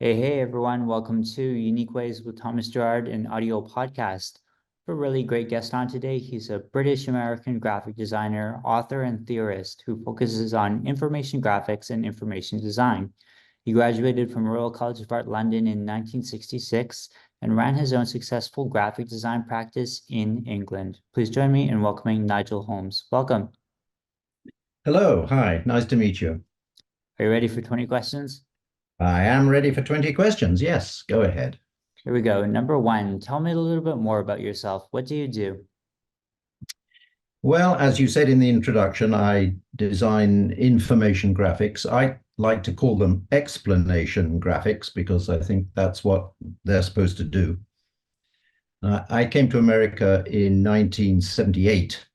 Hey, everyone. Welcome to Unique Ways with Thomas Gerard, an audio podcast. We have a really great guest on today. He's a British American graphic designer, author, and theorist who focuses on information graphics and information design. He graduated from Royal College of Art London in 1966 and ran his own successful graphic design practice in England. Please join me in welcoming Nigel Holmes. Welcome. Hello, hi, nice to meet you. Are you ready for 20 questions? I am ready for 20 questions. Yes, go ahead. Here we go. Number one, tell me a little bit more about yourself. What do you do? Well, as you said in the introduction, I design information graphics. I like to call them explanation graphics because I think that's what they're supposed to do. I came to America in 1978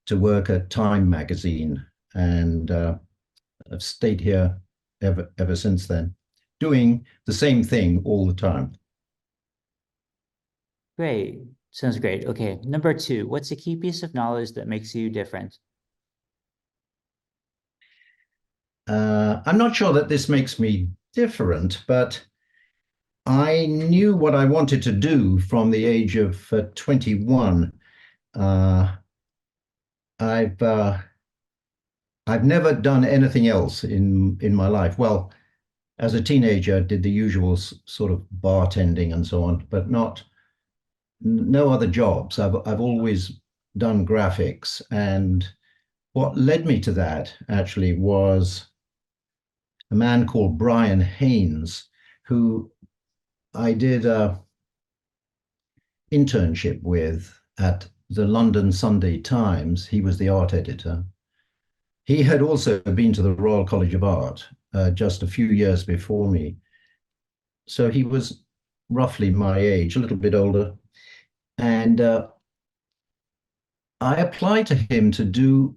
to work at Time magazine, and I've stayed here ever since then, doing the same thing all the time. Great. Sounds great. Okay. Number two, what's a key piece of knowledge that makes you different? I'm not sure that this makes me different, but I knew what I wanted to do from the age of 21. Uh, I've uh, I've never done anything else in my life. Well, as a teenager, I did the usual sort of bartending and so on, but no other jobs. I've always done graphics, and what led me to that actually was a man called Brian Haynes, who I did a internship with at the London Sunday Times. He was the art editor. He had also been to the Royal College of Art just a few years before me. So he was roughly my age, a little bit older. And I applied to him to do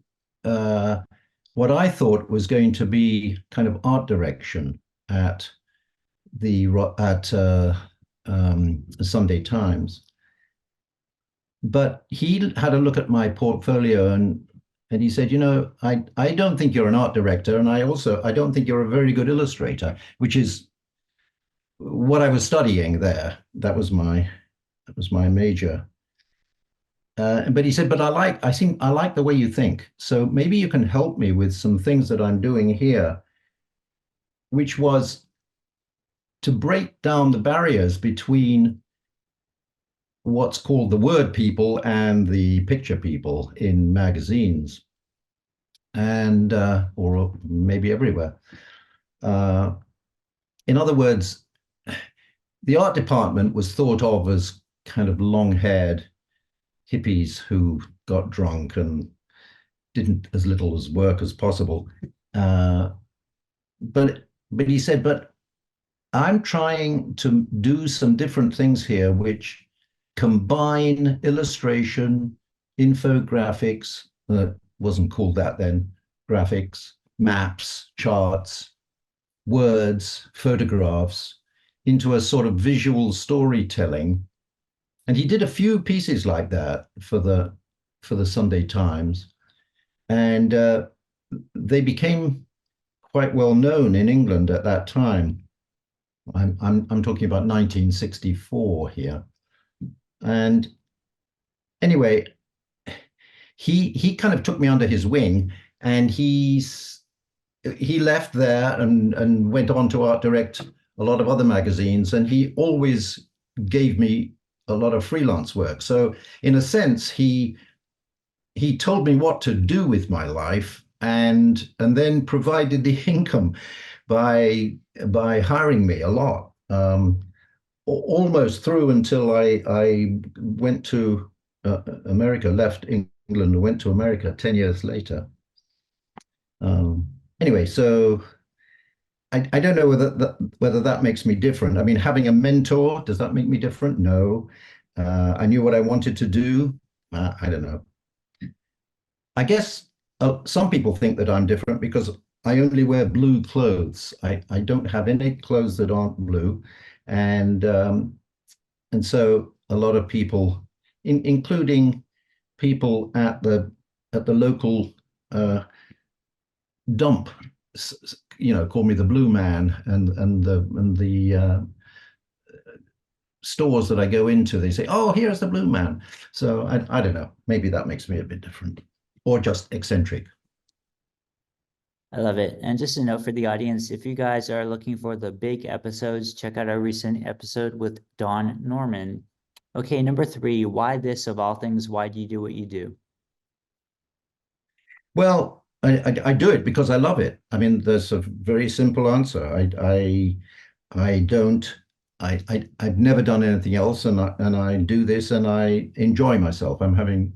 what I thought was going to be kind of art direction at the Sunday Times. But he had a look at my portfolio and he said, I don't think you're an art director, and I don't think you're a very good illustrator, which is what I was studying there. That was my major. But he said, but I like the way you think. So maybe you can help me with some things that I'm doing here, which was to break down the barriers between what's called the word people and the picture people in magazines, and or maybe everywhere. Uh, in other words, the art department was thought of as kind of long-haired hippies who got drunk and didn't as little as work as possible. Uh, but he said, but I'm trying to do some different things here, which combine illustration, infographics, wasn't called that then, graphics, maps, charts, words, photographs, into a sort of visual storytelling. And he did a few pieces like that for the Sunday Times, and they became quite well known in England at that time. I'm talking about 1964 here. And anyway, he kind of took me under his wing, and he left there and went on to art direct a lot of other magazines, and he always gave me a lot of freelance work. So in a sense, he told me what to do with my life, and then provided the income by hiring me a lot. Almost through until I went to America, left England and went to America 10 years later. Anyway, so I don't know whether that makes me different. I mean, having a mentor, does that make me different? No. I knew what I wanted to do. I don't know. I guess some people think that I'm different because I only wear blue clothes. I don't have any clothes that aren't blue. And so a lot of people, including people at the local dump, call me the blue man, and the stores that I go into, they say, "Oh, here's the blue man." So I don't know. Maybe that makes me a bit different, or just eccentric. I love it. And just a note for the audience, if you guys are looking for the big episodes, check out our recent episode with Don Norman. Okay, number 3, why this of all things? Why do you do what you do? Well, I do it because I love it. I mean, there's a very simple answer. I don't. I've never done anything else, and I do this, and I enjoy myself. I'm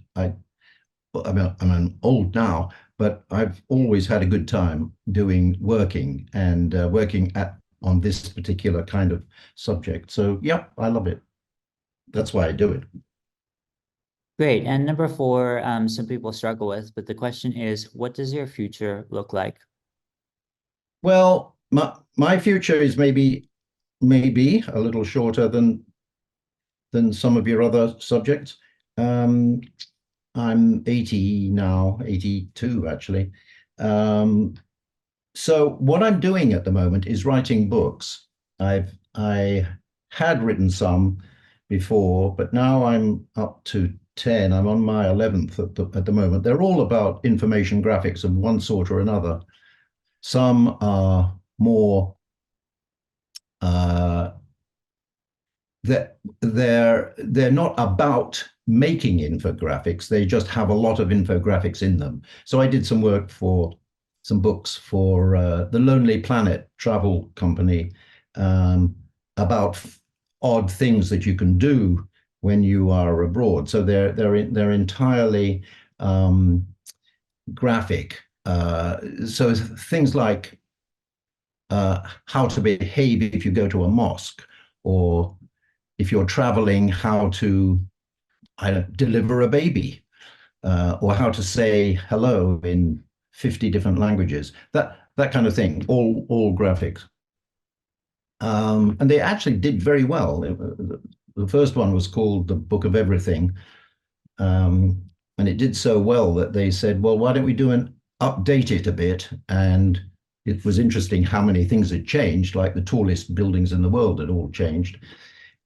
old now, but I've always had a good time working and working at on this particular kind of subject. So yeah, I love it. That's why I do it. Great. And number 4, some people struggle with, but the question is, what does your future look like? Well, my future is maybe a little shorter than some of your other subjects. Um, I'm 80 now, 82 actually. Um, so what I'm doing at the moment is writing books. I had written some before, but now I'm up to 10. I'm on my 11th at the moment. They're all about information graphics of one sort or another. Some are more uh, that they're not about making infographics. They just have a lot of infographics in them. So I did some books for the Lonely Planet travel company, about odd things that you can do when you are abroad. So they're entirely graphic. So things like how to behave if you go to a mosque, or if you're traveling, how to deliver a baby, or how to say hello in 50 different languages. That kind of thing. All graphics. And they actually did very well. The first one was called The Book of Everything. And it did so well that they said, well, why don't we update it a bit? And it was interesting how many things had changed, like the tallest buildings in the world had all changed.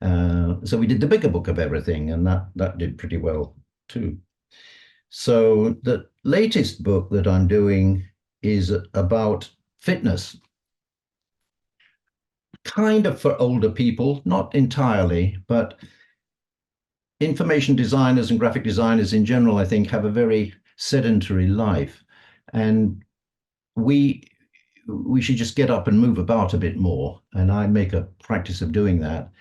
So we did the bigger Book of Everything, and that did pretty well too. So the latest book that I'm doing is about fitness, kind of for older people, not entirely, but information designers and graphic designers in general, I think, have a very sedentary life, and we should just get up and move about a bit more. And I make a practice of doing that.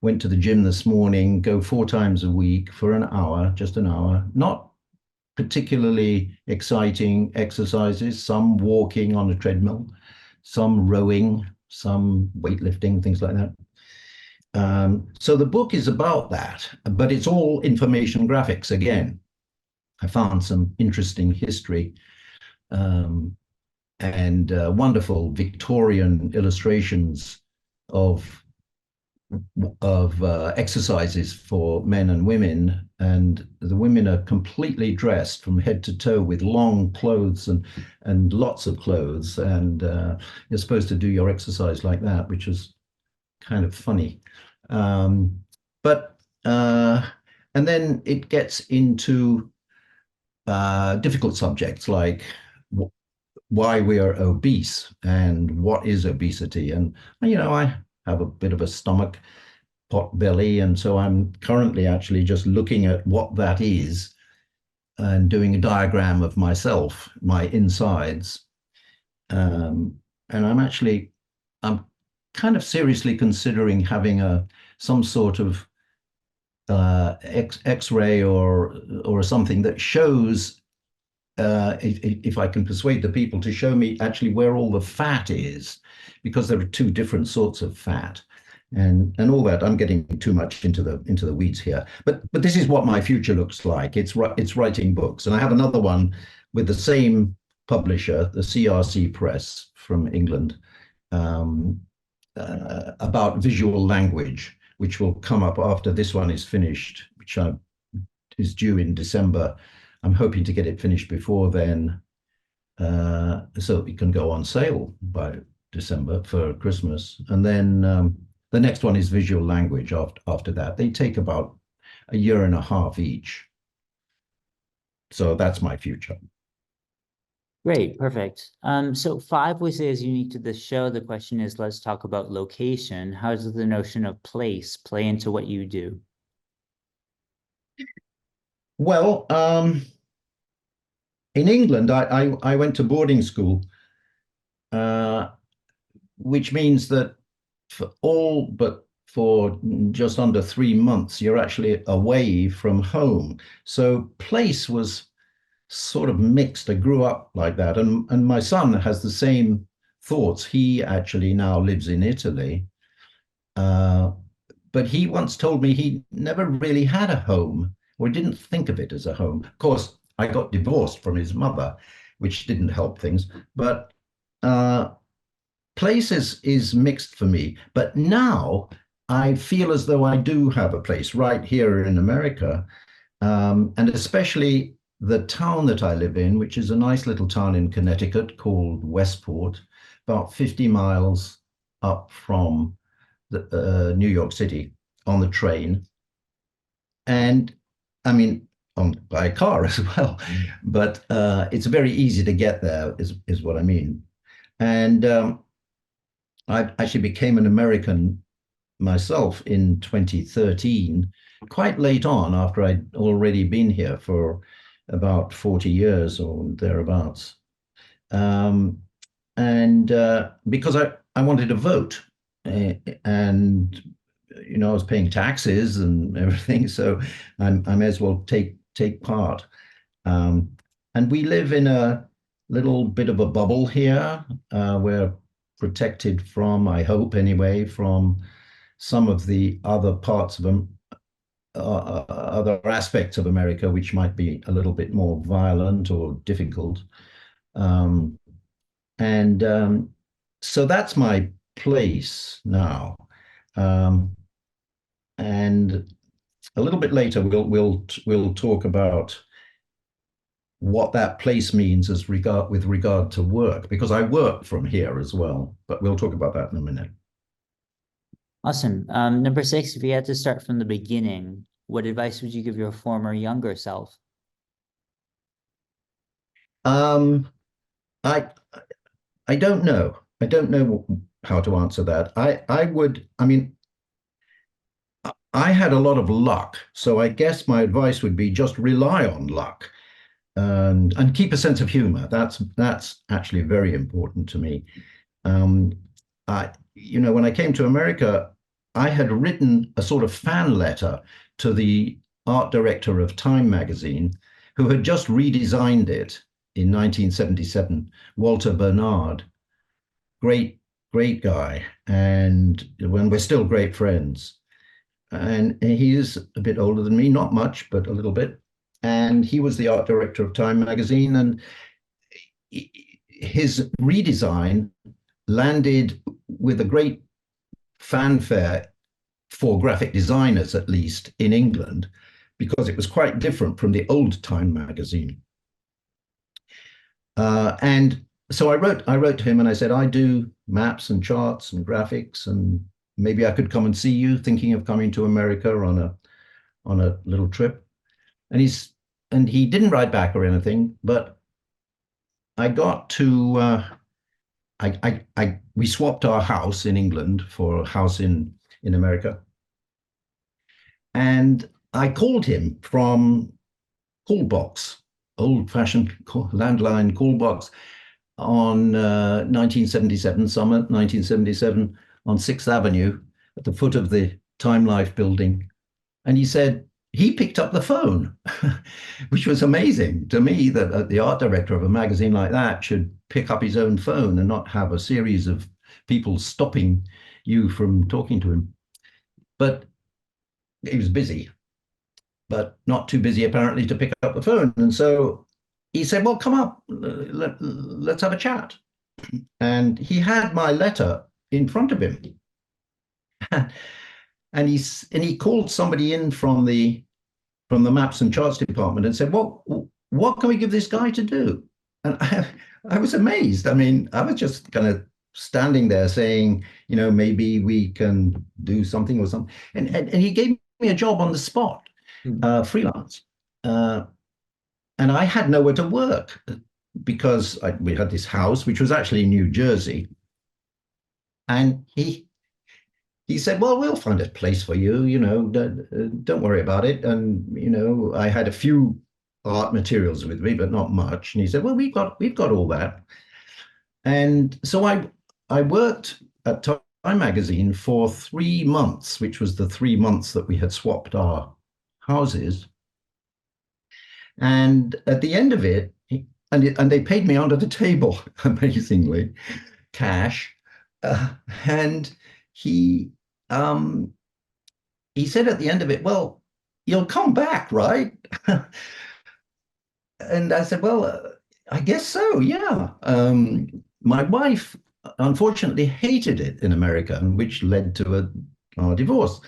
Went to the gym this morning, go 4 times a week for an hour, just an hour, not particularly exciting exercises, some walking on a treadmill, some rowing, some weightlifting, things like that. So the book is about that, but it's all information graphics again. I found some interesting history, and wonderful Victorian illustrations of exercises for men and women, and the women are completely dressed from head to toe with long clothes and lots of clothes, and you're supposed to do your exercise like that, which is kind of funny. But and then it gets into difficult subjects like why we are obese and what is obesity. And I have a bit of a stomach pot belly, and so I'm currently actually just looking at what that is and doing a diagram of myself, my insides. And I'm kind of seriously considering having some sort of X-ray or something that shows, if I can persuade the people to show me actually where all the fat is, because there are 2 different sorts of fat, and all that. I'm getting too much into the weeds here, but this is what my future looks like. It's writing books, and I have another one with the same publisher, the CRC Press from England, about visual language, which will come up after this one is finished, which is due in December. I'm hoping to get it finished before then. so it can go on sale by December for Christmas. And then the next one is visual language after that. They take about a year and a half each. So that's my future. Great, perfect. So five we say is unique to this show. The question is, let's talk about location. How does the notion of place play into what you do? Well, in England, I went to boarding school, uh, which means that for just under 3 months, you're actually away from home. So place was sort of mixed. I grew up like that. And my son has the same thoughts. He actually now lives in Italy. Uh, but he once told me he never really had a home or didn't think of it as a home. Of course, I got divorced from his mother, which didn't help things. But uh, place is mixed for me. But now I feel as though I do have a place right here in America, and especially the town that I live in, which is a nice little town in Connecticut called Westport, about 50 miles up from New York City on the train. And I mean, by a car as well. But it's very easy to get there, is what I mean. And I actually became an American myself in 2013, quite late on after I'd already been here for about 40 years or thereabouts. Um, and because I wanted to vote, and I was paying taxes and everything, so I may as well take part. Um, and we live in a little bit of a bubble here. We're protected from, I hope anyway, from some of the other parts of them, other aspects of America, which might be a little bit more violent or difficult. Um, and so that's my place now. Um, and a little bit later, we'll talk about what that place means with regard to work, because I work from here as well. But we'll talk about that in a minute. Awesome. Number six, if you had to start from the beginning, what advice would you give your former younger self? Um, I I don't know. I don't know how to answer that. I mean, I had a lot of luck, so I guess my advice would be just rely on luck and keep a sense of humor. That's actually very important to me. Um, when I came to America, I had written a sort of fan letter to the art director of Time magazine, who had just redesigned it in 1977, Walter Bernard. Great, great guy. And when we're still great friends. And he is a bit older than me, not much, but a little bit. And he was the art director of Time magazine. And his redesign landed with a great fanfare for graphic designers, at least in England, because it was quite different from the old Time magazine. And so I wrote to him and I said, I do maps and charts and graphics, and maybe I could come and see you, thinking of coming to America on a little trip. And he didn't write back or anything, but I got to we swapped our house in England for a house in America. And I called him from call box, old-fashioned landline call box on 1977, summer 1977, on 6th Avenue at the foot of the Time Life building. And he said he picked up the phone, which was amazing to me that the art director of a magazine like that should pick up his own phone and not have a series of people stopping you from talking to him. But he was busy, but not too busy apparently to pick up the phone. And so he said, well, come up, let's have a chat. And he had my letter in front of him. And he called somebody in from the maps and charts department and said, what can we give this guy to do? And I was amazed. I mean, I was just kind of standing there saying, maybe we can do something or something. And he gave me a job on the spot, Hmm. freelance. Uh, and I had nowhere to work because we had this house, which was actually in New Jersey. And he said, well, we'll find a place for you, don't worry about it. And, I had a few art materials with me, but not much. And he said, well, we've got all that. And so I worked at Time Magazine for 3 months, which was the 3 months that we had swapped our houses. And at the end of it, and they paid me under the table, amazingly, cash. Uh, and he um, he said at the end of it, well, you'll come back, right? And I said, well, I guess so, yeah. My wife unfortunately hated it in America, and which led to our divorce.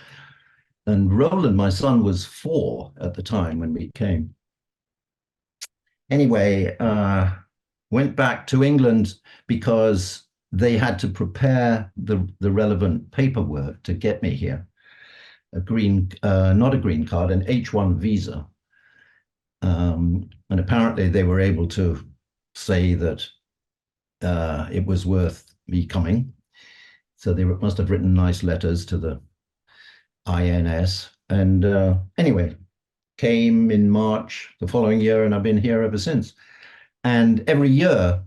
And Roland, my son, was 4 at the time when we came. Anyway, went back to England because they had to prepare the relevant paperwork to get me here. Not a green card, an H1 visa. And apparently they were able to say that it was worth me coming. So they must have written nice letters to the INS. And anyway, came in March the following year, and I've been here ever since. And every year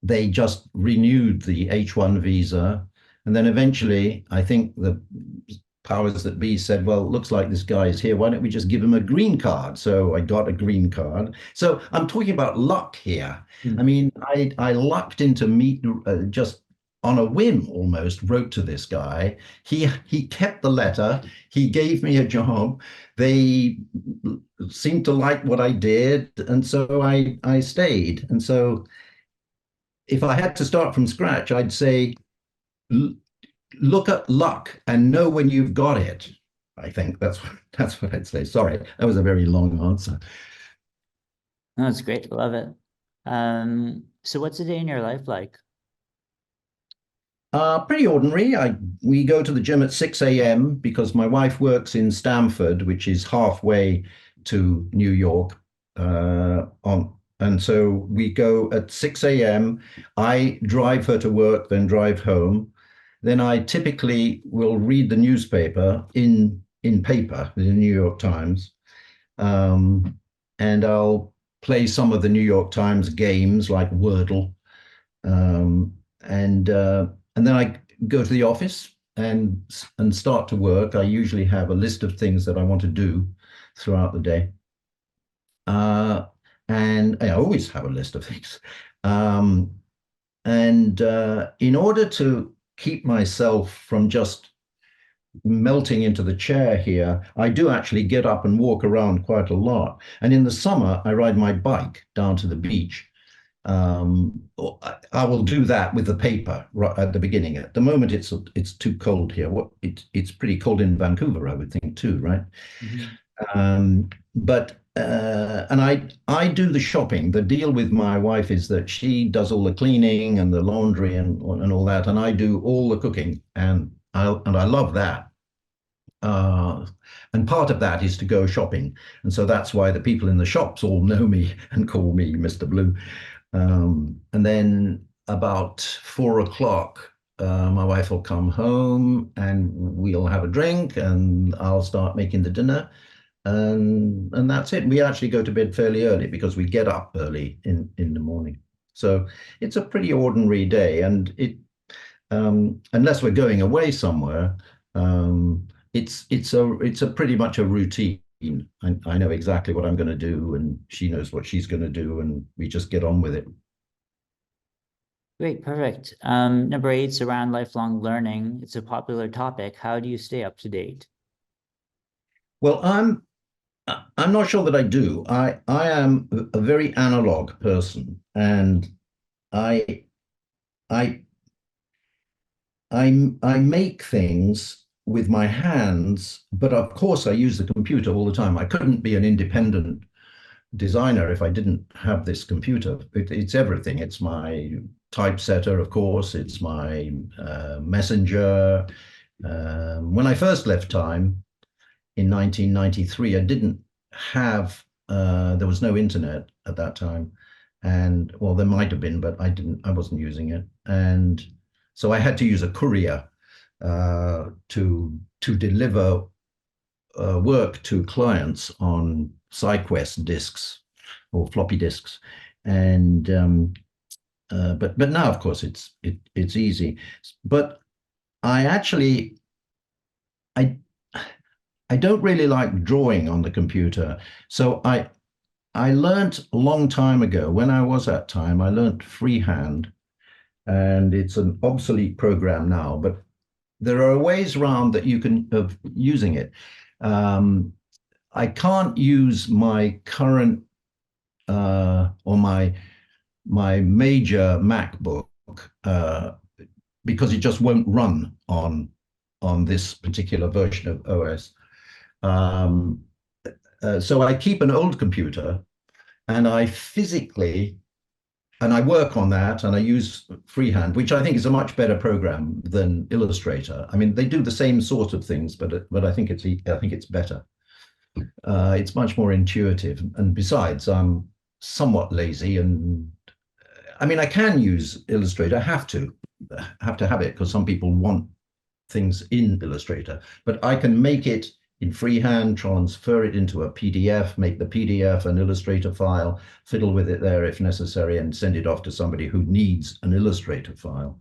they just renewed the H1 visa. And then eventually, I think the powers that be said, well, it looks like this guy is here. Why don't we just give him a green card? So I got a green card. So I'm talking about luck here. I Hmm. mean, I lucked into meet just on a whim almost wrote to this guy. He kept the letter. He gave me a job. They seemed to like what I did, and so I stayed. And so if I had to start from scratch, I'd say look at luck and know when you've got it. I think that's what I'd say. Sorry, that was a very long answer. No, it's great. Love it. So what's a day in your life like? Pretty ordinary. We go to the gym at 6 a.m. because my wife works in Stamford, which is halfway to New York. And so we go at 6 a.m. I drive her to work, then drive home. Then I typically will read the newspaper in paper, the New York Times, um, and I'll play some of the New York Times games like Wordle, um, and then I go to the office and start to work. I usually have a list of things that I want to do throughout the day, uh, and I always have a list of things. Um, and in order to keep myself from just melting into the chair here, I do actually get up and walk around quite a lot. And in the summer, I ride my bike down to the beach. Um, I will do that with the paper right at the beginning. At the moment, it's too cold here. It's pretty cold in Vancouver, I would think too, right? Mhm. But and I do the shopping. The deal with my wife is that she does all the cleaning and the laundry and all that, and I do all the cooking, and I love that. Uh, and part of that is to go shopping, and so that's why the people in the shops all know me and call me Mr. Blue. And then about 4 o'clock, my wife will come home and we'll have a drink, and I'll start making the dinner, and that's it. We actually go to bed fairly early because we get up early in the morning. So it's a pretty ordinary day, and unless we're going away somewhere, it's a pretty much a routine. I know exactly what I'm going to do, and she knows what she's going to do, and we just get on with it. Great, perfect. Number eight's around lifelong learning. It's a popular topic. How do you stay up to date? Well, I'm not sure that I do. I am a very analog person, and I I I make things with my hands, but of course I use the computer all the time. I couldn't be an independent designer if I didn't have this computer. It's everything. It's my typesetter, of course. It's my messenger. When I first left Time in 1993, I didn't have, there was no internet at that time. And well, there might have been, but I wasn't using it. And so I had to use a courier to deliver work to clients on SideQuest disks or floppy disks. And but now, of course, it's easy. But I actually I I don't really like drawing on the computer. So I learned a long time ago when I was at Time, I learned freehand, and it's an obsolete program now, but there are ways around that you can of using it. Um, I can't use my current or my major MacBook because it just won't run on this particular version of OS. Um, so I keep an old computer and I work on that and I use freehand, which I think is a much better program than Illustrator. I mean, they do the same sort of things, but I think it's better. It's much more intuitive, and besides, I'm somewhat lazy, and I mean, I can use Illustrator. I have to have it because some people want things in Illustrator, but I can make it in freehand, transfer it into a PDF, make the PDF an Illustrator file, fiddle with it there if necessary, and send it off to somebody who needs an Illustrator file.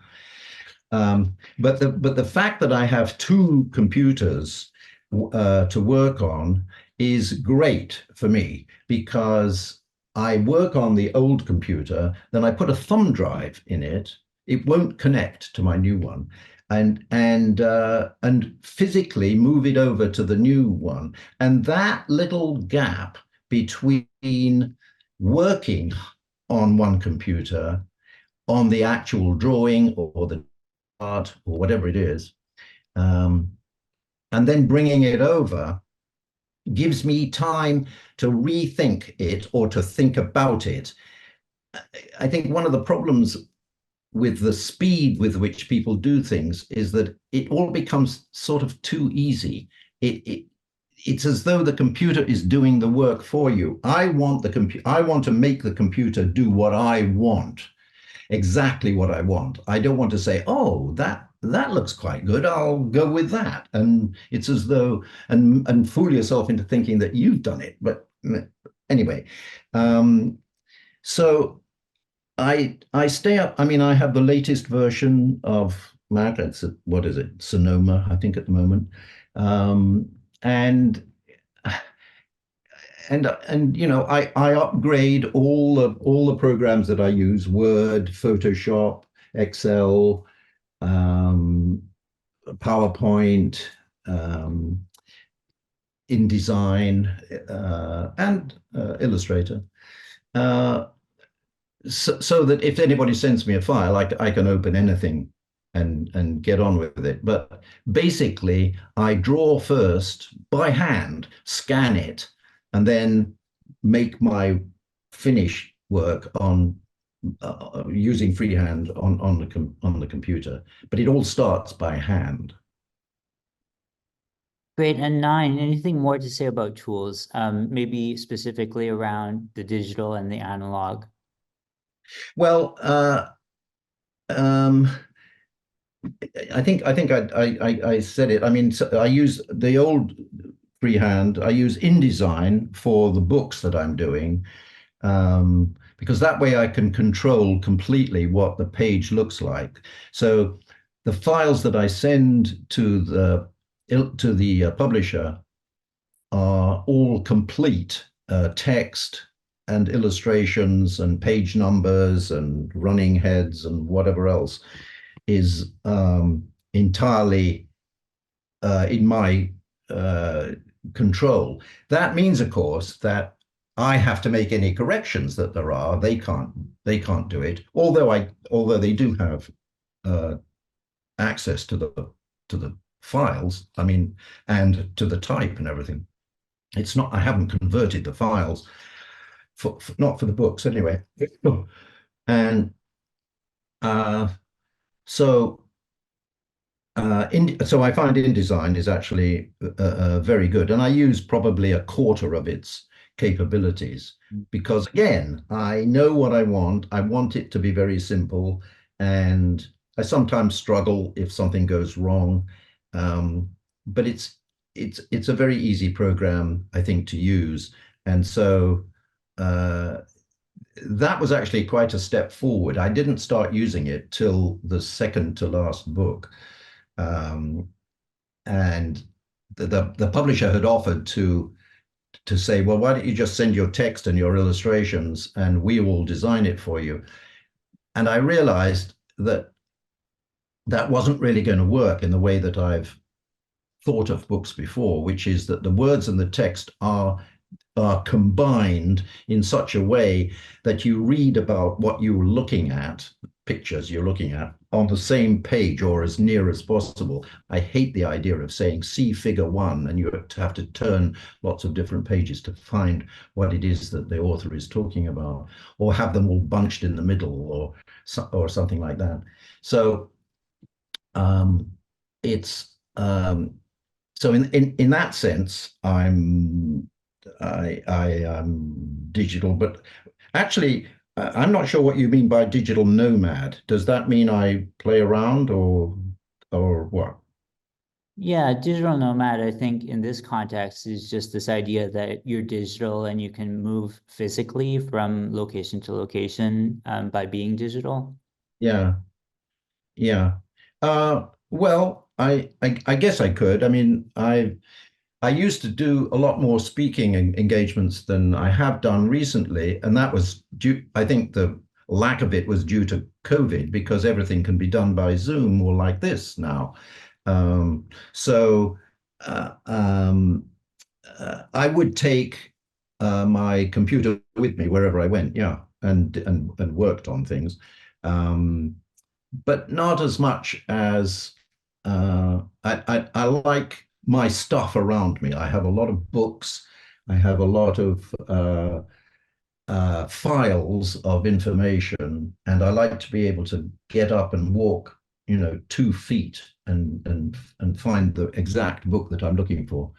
But the fact that I have two computers to work on is great for me because I work on the old computer, then I put a thumb drive in it. It won't connect to my new one, and physically move it over to the new one. And that little gap between working on one computer on the actual drawing or the art or whatever it is, and then bringing it over gives me time to rethink it or to think about it. I think one of the problems with the speed with which people do things is that it all becomes sort of too easy. It's as though the computer is doing the work for you. I want to make the computer do what I want, exactly what I want. I don't want to say, oh, that looks quite good. I'll go with that. And it's as though and fool yourself into thinking that you've done it. But anyway, so I stay up. I mean, I have the latest version of Mac. It's what is it? Sonoma, I think, at the moment. And you know, I upgrade all the programs that I use: Word, Photoshop, Excel, PowerPoint, InDesign, and Illustrator. So that if anybody sends me a file, I can open anything and get on with it. But basically, I draw first by hand, scan it, and then make my finish work on using freehand on the computer. But it all starts by hand. Great. And nine, anything more to say about tools, maybe specifically around the digital and the analog? Well, I think I said it. I mean, so I use the old freehand. I use InDesign for the books that I'm doing, because that way I can control completely what the page looks like. So the files that I send to the publisher are all complete text and illustrations and page numbers and running heads and whatever else is entirely in my control. That means, of course, that I have to make any corrections that there are. They can't do it. Although they do have access to the files. I mean, and to the type and everything. It's not. I haven't converted the files. not for the books anyway. And uh, so so I find InDesign is actually very good, and I use probably a quarter of its capabilities because, again, I know what I want. I want it to be very simple, and I sometimes struggle if something goes wrong. But it's a very easy program, I think, to use, and so uh, that was actually quite a step forward. I didn't start using it till the second to last book. Um, and the publisher had offered to say, well, why don't you just send your text and your illustrations and we will design it for you? And I realized that that wasn't really going to work in the way that I've thought of books before, which is that the words and the text are combined in such a way that you read about what you're looking at, pictures you're looking at, on the same page or as near as possible. I hate the idea of saying, see figure one, and you have to turn lots of different pages to find what it is that the author is talking about, or have them all bunched in the middle, or something like that. So um, it's so in that sense, I am digital, but actually, I'm not sure what you mean by digital nomad. Does that mean I play around or what? Yeah, digital nomad, I think in this context is just this idea that you're digital and you can move physically from location to location by being digital. Yeah, yeah. Well, I guess I could. I mean, I used to do a lot more speaking engagements than I have done recently, and that was due, I think the lack of it was due to COVID because everything can be done by Zoom or like this now. So uh, um, I would take my computer with me wherever I went, yeah, and worked on things. Um, but not as much as I like my stuff around me. I have a lot of books. I have a lot of files of information, and I like to be able to get up and walk, 2 feet and find the exact book that I'm looking for.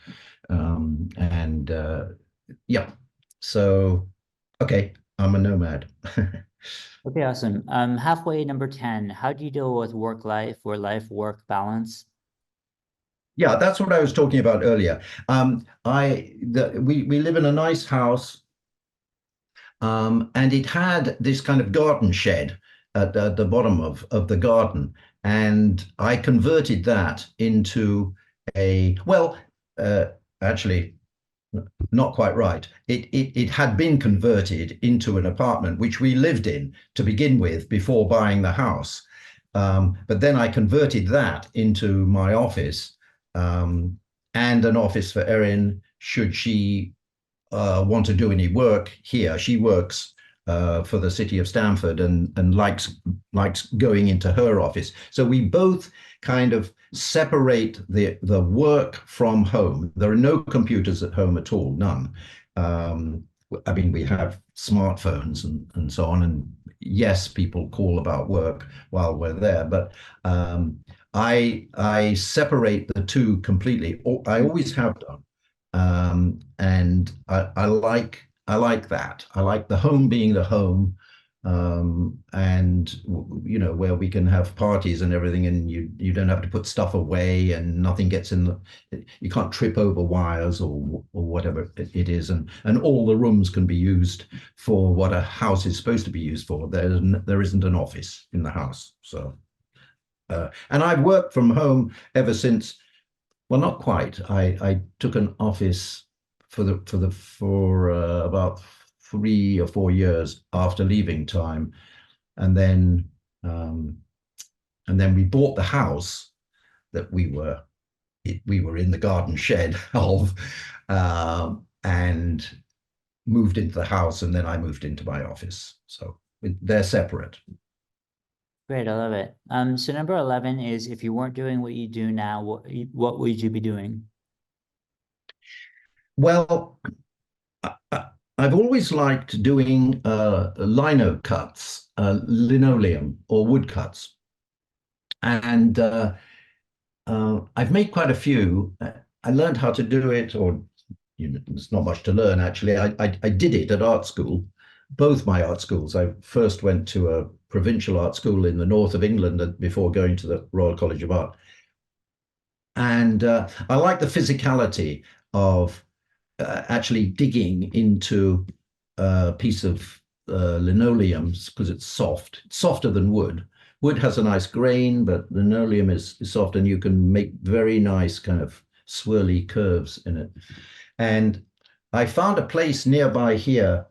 And yeah, so okay, I'm a nomad. Okay, awesome. Halfway, number 10, how do you deal with work life or life work balance? Yeah, that's what I was talking about earlier. We live in a nice house, and it had this kind of garden shed at the bottom of the garden, and I converted that into well, uh, actually, not quite right. It had been converted into an apartment which we lived in to begin with before buying the house. But then I converted that into my office, um, and an office for Erin should she want to do any work here. She works for the city of Stamford and likes going into her office. So we both kind of separate the work from home. There are no computers at home at all, none. I mean, we have smartphones and so on, and yes, people call about work while we're there, but I separate the two completely. I always have done. And I like that. I like the home being the home, and where we can have parties and everything, and you don't have to put stuff away, and nothing gets in the. You can't trip over wires or whatever it is, and all the rooms can be used for what a house is supposed to be used for. There isn't an office in the house, so. And I've worked from home ever since. Well, not quite. I took an office for about 3 or 4 years after leaving time, and then um, and then we bought the house that we were in the garden shed of, and moved into the house, and then I moved into my office. So they're separate. Great, I love it. So number 11 is if you weren't doing what you do now, what would you be doing? Well, I've always liked doing lino cuts, linoleum or wood cuts, and I've made quite a few. I learned how to do it, or there's not much to learn actually. I did it at art school, both my art schools. I first went to a provincial art school in the north of England before going to the Royal College of Art, and I like the physicality of actually digging into a piece of linoleum because it's soft. It's softer than wood. Wood has a nice grain, but linoleum is soft, and you can make very nice kind of swirly curves in it. And I found a place nearby here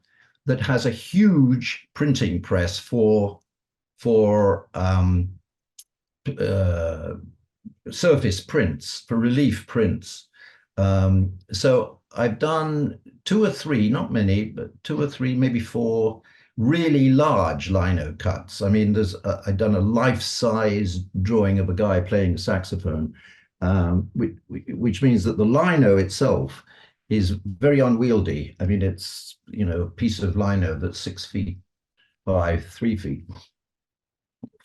that has a huge printing press for uh, surface prints, for relief prints. So I've done two or three, not many, but two or three, maybe four really large lino cuts. I mean, I've done a life-size drawing of a guy playing saxophone, which means that the lino itself is very unwieldy. I mean, it's, a piece of lino that's 6 feet by 3 feet,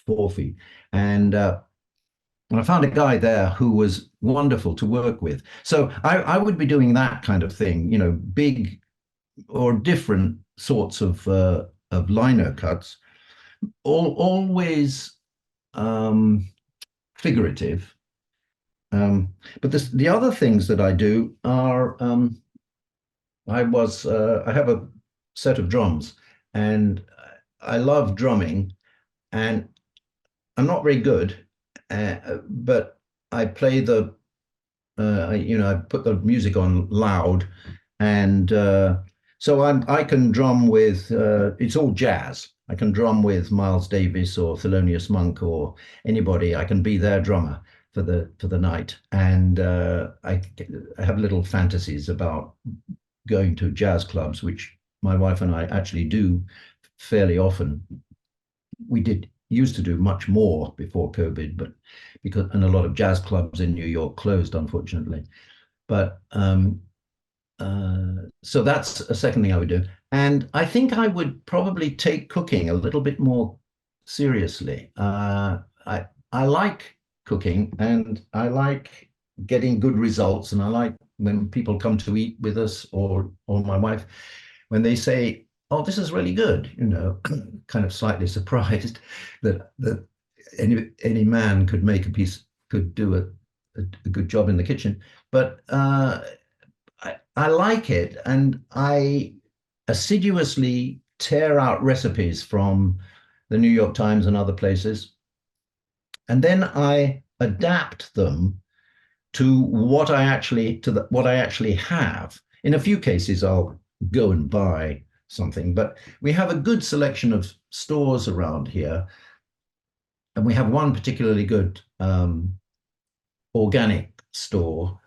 4 feet. And I found a guy there who was wonderful to work with. So I would be doing that kind of thing, big or different sorts of lino cuts, always figurative. But the other things that I do are I have a set of drums, and I love drumming, and I'm not very good, but I play I put the music on loud, and so I can drum with, it's all jazz. I can drum with Miles Davis or Thelonious Monk or anybody. I can be their drummer for the night, and I have little fantasies about going to jazz clubs, which my wife and I actually do fairly often. We did used to do much more before COVID, but and a lot of jazz clubs in New York closed, unfortunately. But so that's a second thing I would do. And I think I would probably take cooking a little bit more seriously. I like cooking, and I like getting good results, and I like when people come to eat with us, or my wife, when they say, "Oh, this is really good," kind of slightly surprised that any man could do a good job in the kitchen. But I like it, and I assiduously tear out recipes from the New York Times and other places, and then I adapt them to what I actually have. In a few cases, I'll go and buy something, but we have a good selection of stores around here, and we have one particularly good organic store,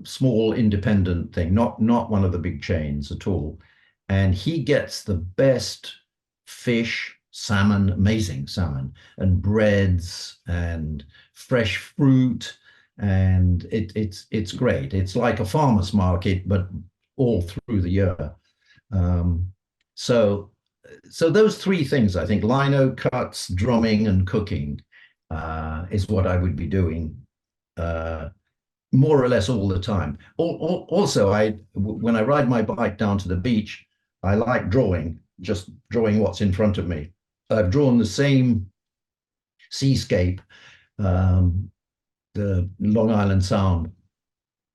small independent thing, not one of the big chains at all. And he gets the best fish, salmon, amazing salmon, and breads and fresh fruit, and it's great. It's like a farmer's market, but all through the year. Um, so so those three things, I think, lino cuts, drumming, and cooking, is what I would be doing uh, more or less all the time. Also, when I ride my bike down to the beach, I like drawing, just drawing what's in front of me. I've drawn the same seascape, um, the Long Island Sound,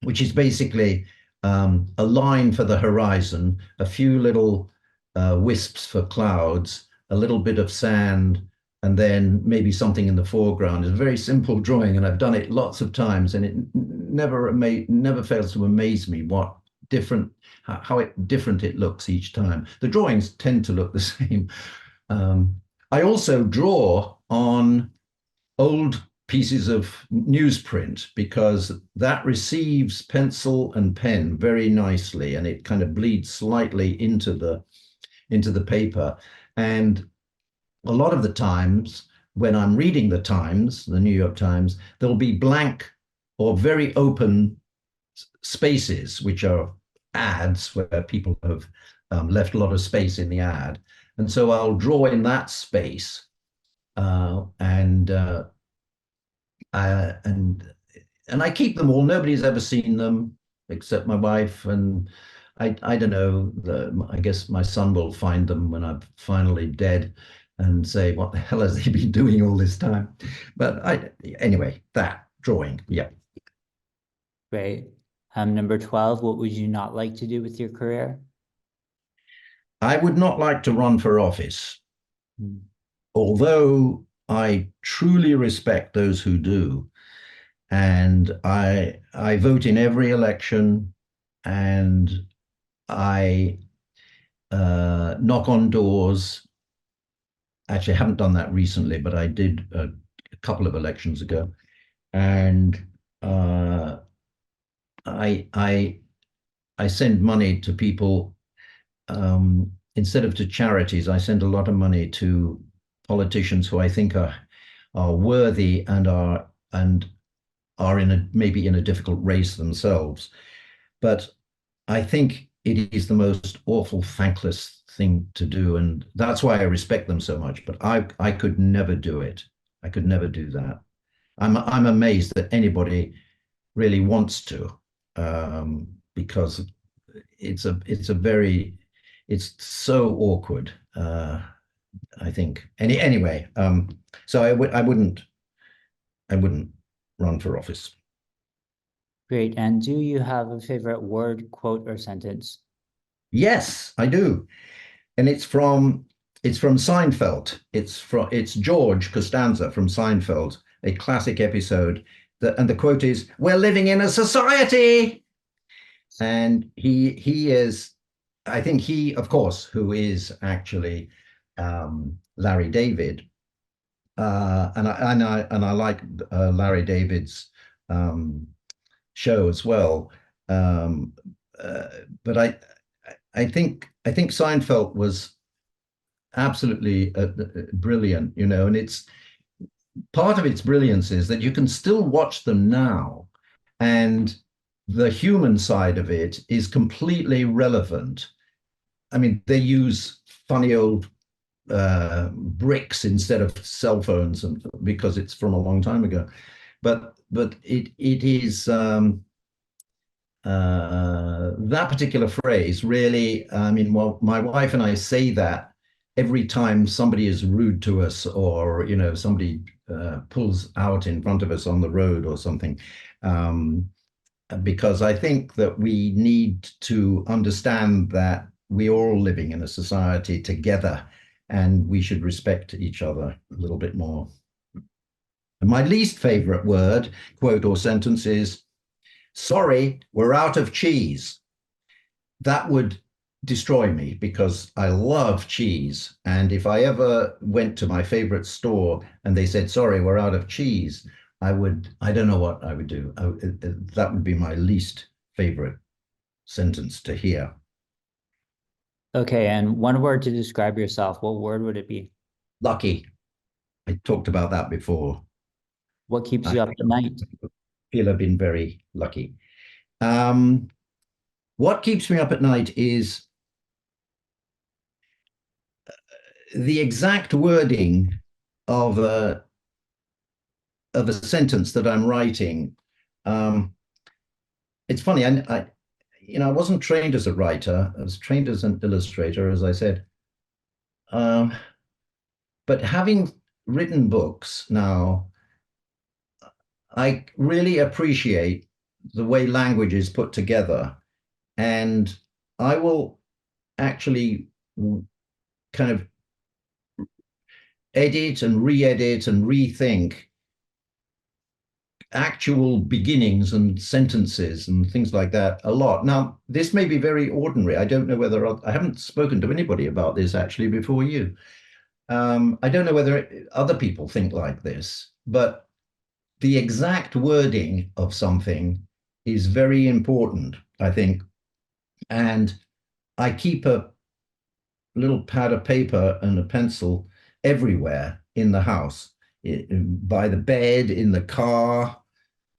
which is basically a line for the horizon, a few little wisps for clouds, a little bit of sand, and then maybe something in the foreground. It's a very simple drawing, and I've done it lots of times, and it never fails to amaze me what different how different it looks each time. The drawings tend to look the same. I also draw on old pieces of newsprint because that receives pencil and pen very nicely, and it kind of bleeds slightly into the paper. And a lot of the times when I'm reading the Times, the New York Times, there'll be blank or very open spaces, which are ads where people have left a lot of space in the ad. And so I'll draw in that space, and and I keep them all. Nobody's ever seen them except my wife, and I don't know. I guess my son will find them when I'm finally dead, and say, "What the hell has he been doing all this time?" But anyway, that drawing, yeah. Great. Number 12, what would you not like to do with your career? I would not like to run for office, Mm. although I truly respect those who do. And I vote in every election, and I knock on doors. Actually, I haven't done that recently, but I did a couple of elections ago. And uh, I I I send money to people, instead of to charities. I send a lot of money to politicians who I think are worthy and are in a maybe in a difficult race themselves. But I think it is the most awful, thankless thing to do, and that's why I respect them so much. But I could never do it. I could never do that. I'm amazed that anybody really wants to, because it's a very it's so awkward. I think anyway. So I wouldn't run for office. Great. And do you have a favorite word, quote, or sentence? Yes, I do. And it's from Seinfeld. It's George Costanza from Seinfeld, a classic episode. And the quote is, "We're living in a society." And he is, I think he, of course, who is actually Larry David. And I like Larry David's um, show as well. Um, uh, but I think Seinfeld was absolutely brilliant, and it's part of its brilliance is that you can still watch them now, and the human side of it is completely relevant. I mean, they use funny old bricks instead of cell phones, and because it's from a long time ago. But it is, that particular phrase really, I mean, well, my wife and I say that every time somebody is rude to us, or somebody pulls out in front of us on the road or something, um, because I think that we need to understand that we're all living in a society together, and we should respect each other a little bit more. And my least favorite word, quote, or sentence is, "Sorry, we're out of cheese." That would destroy me because I love cheese. And if I ever went to my favorite store and they said, "Sorry, we're out of cheese," I don't know what I would do. That would be my least favorite sentence to hear. Okay. And one word to describe yourself, what word would it be? Lucky. I talked about that before. What keeps I you up at night? feel I've been very lucky. Um, what keeps me up at night is the exact wording of a sentence that I'm writing. Um, it's funny. I wasn't trained as a writer. I was trained as an illustrator, as I said. Um, but having written books now, I really appreciate the way language is put together, and I will actually kind of edit and re-edit and rethink actual beginnings and sentences and things like that a lot. Now, this may be very ordinary. I don't know whether I haven't spoken to anybody about this actually before you. I don't know whether other people think like this, but the exact wording of something is very important, I think. And I keep a little pad of paper and a pencil everywhere in the house, by the bed, in the car,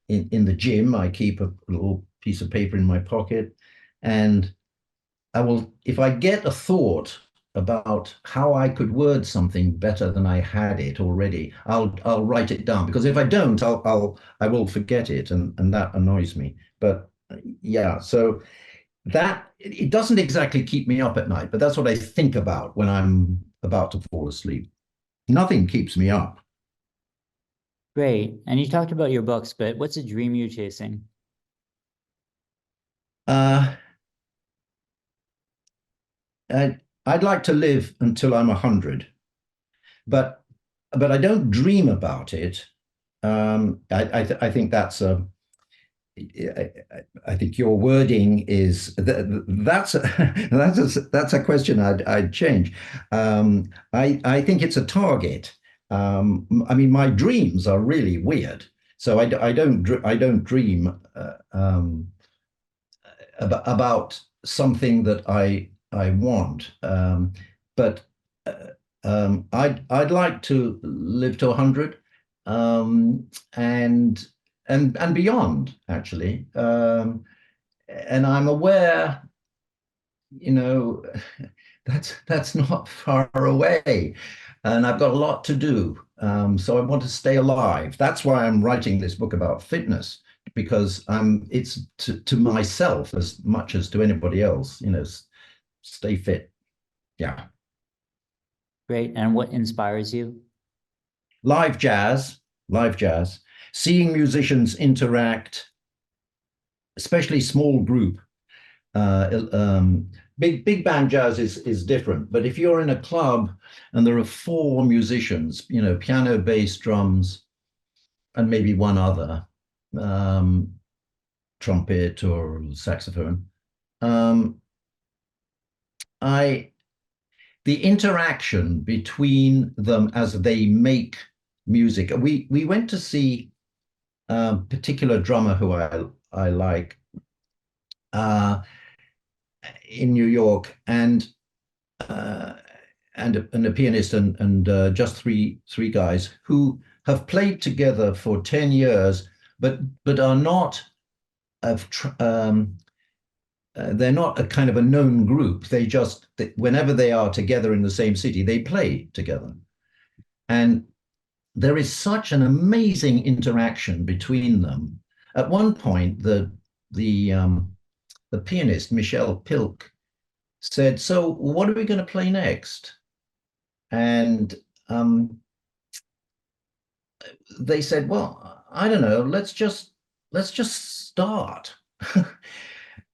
in the gym. I keep a little piece of paper in my pocket. And I will, if I get a thought about how I could word something better than I had it already, I'll write it down, because if I don't, I will forget it, and that annoys me. But yeah, so that it doesn't exactly keep me up at night, but that's what I think about when I'm about to fall asleep. Nothing keeps me up. Great. And you talked about your books, but what's a dream you're chasing? Uh, I'd like to live until I'm 100, but I don't dream about it. I think that's a I think your wording is that's that's a question I'd change. I think it's a target. I mean, my dreams are really weird, so I don't dream about something that I want. But I'd like to live to 100, and and beyond, actually. And I'm aware, you know, that's not far away, and I've got a lot to do. So I want to stay alive. That's why I'm writing this book about fitness, because it's to myself as much as to anybody else. Stay fit. Yeah, Great. And what inspires you? live jazz, live jazz, seeing musicians interact, especially small group. Big band jazz is different, but if you're in a club and there are four musicians, piano, bass, drums, and maybe one other, um, trumpet or saxophone, um, I the interaction between them as they make music. We went to see a particular drummer who I like, uh, in New York, uh, and a pianist, and just three guys who have played together for 10 years, but are not of they're not a kind of a known group. Whenever they are together in the same city, they play together, and there is such an amazing interaction between them. At one point, the pianist Michelle Pilk said, "So, what are we going to play next?" And they said, "Well, I don't know. Let's just start."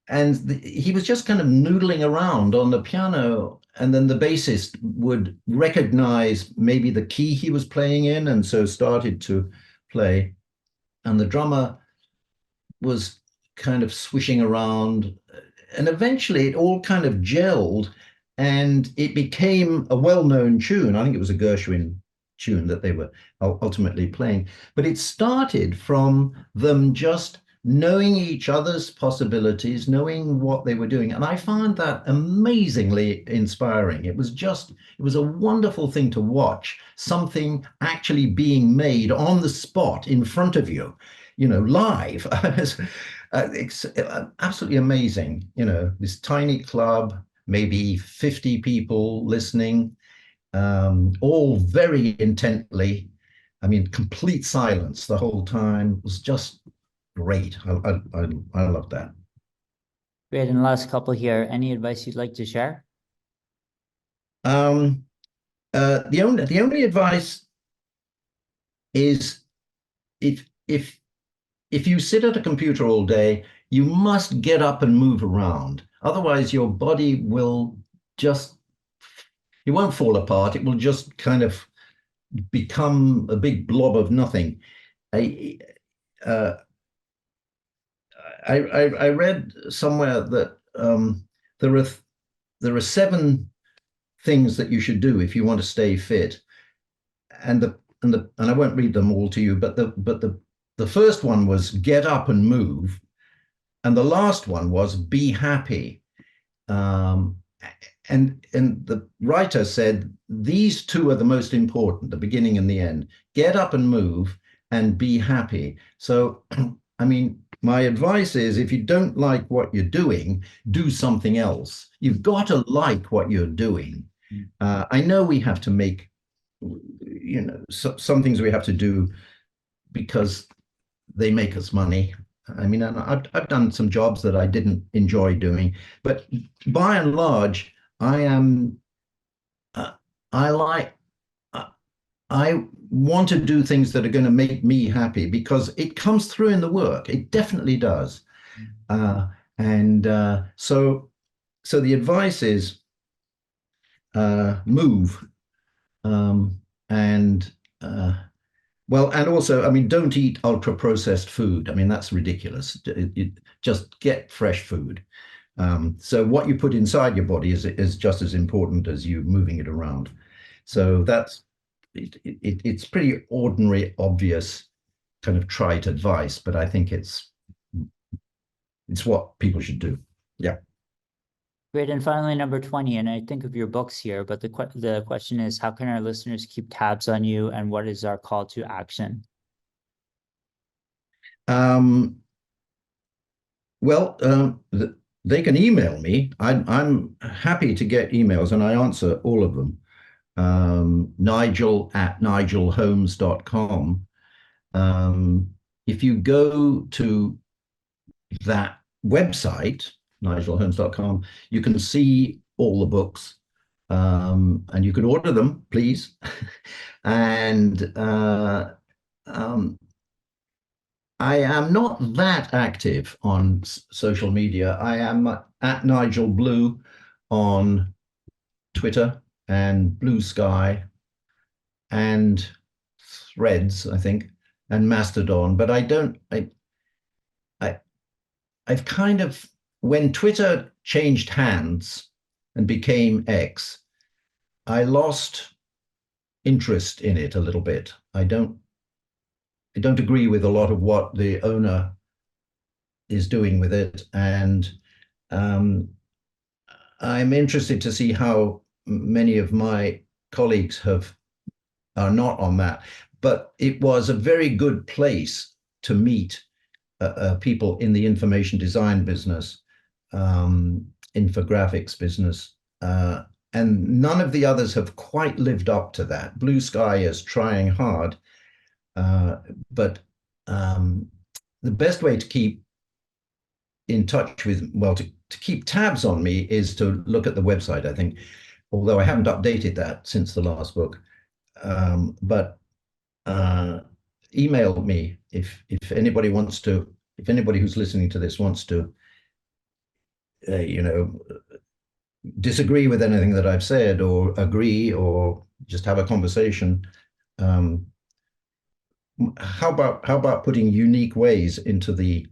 And he was just kind of noodling around on the piano, and then the bassist would recognize maybe the key he was playing in, and so started to play. And the drummer was kind of swishing around, and eventually it all kind of gelled, and it became a well-known tune. I think it was a Gershwin tune that they were ultimately playing, but it started from them just knowing each other's possibilities, knowing what they were doing. And I found that amazingly inspiring. It was a wonderful thing to watch, something actually being made on the spot in front of you, live. It's absolutely amazing. This tiny club, maybe 50 people listening, all very intently. I mean, complete silence the whole time. It was just great. I love that. Great. And the last couple here, any advice you'd like to share? Um, the only advice is, if you sit at a computer all day, you must get up and move around. Otherwise, your body will just, it won't fall apart. It will just kind of become a big blob of nothing. I, uh, I read somewhere that there are there are seven things that you should do if you want to stay fit, and I won't read them all to you, but the first one was get up and move, and the last one was be happy. Um, and the writer said these two are the most important, the beginning and the end. Get up and move, and be happy. So, I mean, my advice is if you don't like what you're doing, do something else. You've got to like what you're doing. I know we have to make, some things we have to do because they make us money. I mean, and I've done some jobs that I didn't enjoy doing, but by and large, I am, I like, I want to do things that are going to make me happy because it comes through in the work. It definitely does. So the advice is move. And well, and also, I mean, don't eat ultra processed food. I mean, that's ridiculous. Just get fresh food. So what you put inside your body is just as important as you moving it around. So it's pretty ordinary, obvious, kind of trite advice, but I think it's what people should do. Yeah. Great. And finally, number 20, and I think of your books here, but the question is, how can our listeners keep tabs on you, and what is our call to action? Well, they can email me. I'm happy to get emails, and I answer all of them. Nigel@nigelholmes.com. If you go to that website, nigelholmes.com, you can see all the books, and you can order them, please. And I am not that active on social media. I am at Nigel Blue on Twitter and Blue Sky and Threads, I think, and Mastodon. But I've kind of, when Twitter changed hands and became X, I lost interest in it a little bit. I don't agree with a lot of what the owner is doing with it. And I'm interested to see how many of my colleagues are not on that. But it was a very good place to meet people in the information design business, infographics business. And none of the others have quite lived up to that. Blue Sky is trying hard. But the best way to keep in touch with, well, to keep tabs on me is to look at the website, I think, although I haven't updated that since the last book. But email me if anybody wants to, if anybody who's listening to this wants to, disagree with anything that I've said or agree or just have a conversation. How about putting unique ways into the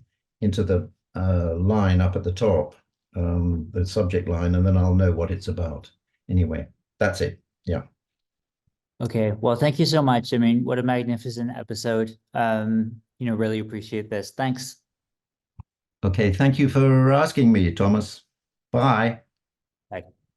line up at the top, the subject line, and then I'll know what it's about. Anyway, that's it. Yeah. Okay. Well, thank you so much. I mean, what a magnificent episode. Really appreciate this. Thanks. Okay. Thank you for asking me, Thomas. Bye.